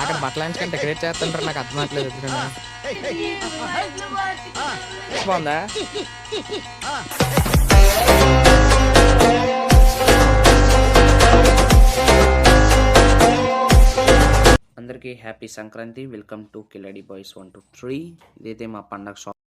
అక్కడ బట్టలు కంటే డెకరేట్ చేస్తుంటారు, నాకు అర్థమవట్లేదు. బాగుందా? అందరికీ happy Sankranti. Welcome to Kiladi boys 1 2 3. ఇదైతే మా పండగ షాప్.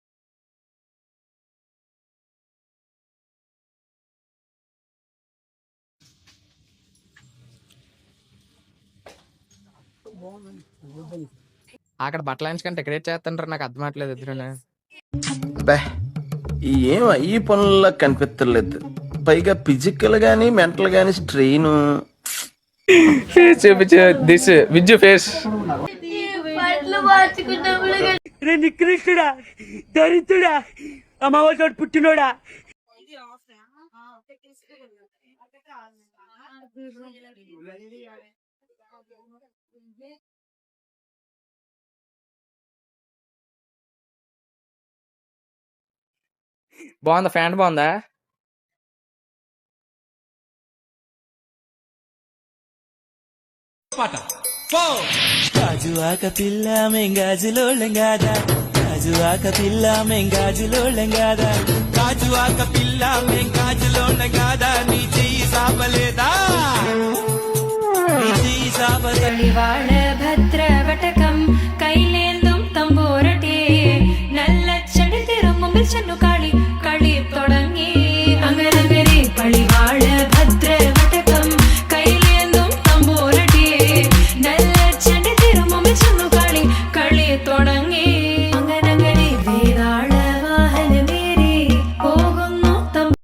అక్కడ బట్టలు కంటే డెకరేట్ చేస్తుంటారు, నాకు అర్థమవట్లేదు. ఏం ఈ పనుల్లో కనిపించలేదు. పైగా ఫిజికల్ గానీ మెంటల్ గానీ స్ట్రెయిన్. ఫేస్ చూపించు, దిస్ విజ్జు ఫేస్. నికృష్టుడా, దరిద్రుడా, అమావాసోడు పుట్టినోడా. బాగుందా? ఫ్యాన్ బాగుందా? గాజు ఆక పిల్ల మెంగాజులోళ్ళం కాదా, గాజు ఆక పిల్ల మెంగాజులోళ్ళం కాదా, గాజు ఆక పిల్ల మెంగాజులోళ్ళం కాదా, నీ చెయ్యి సాపలేదా, నీ చెయ్యి సాపలేదా.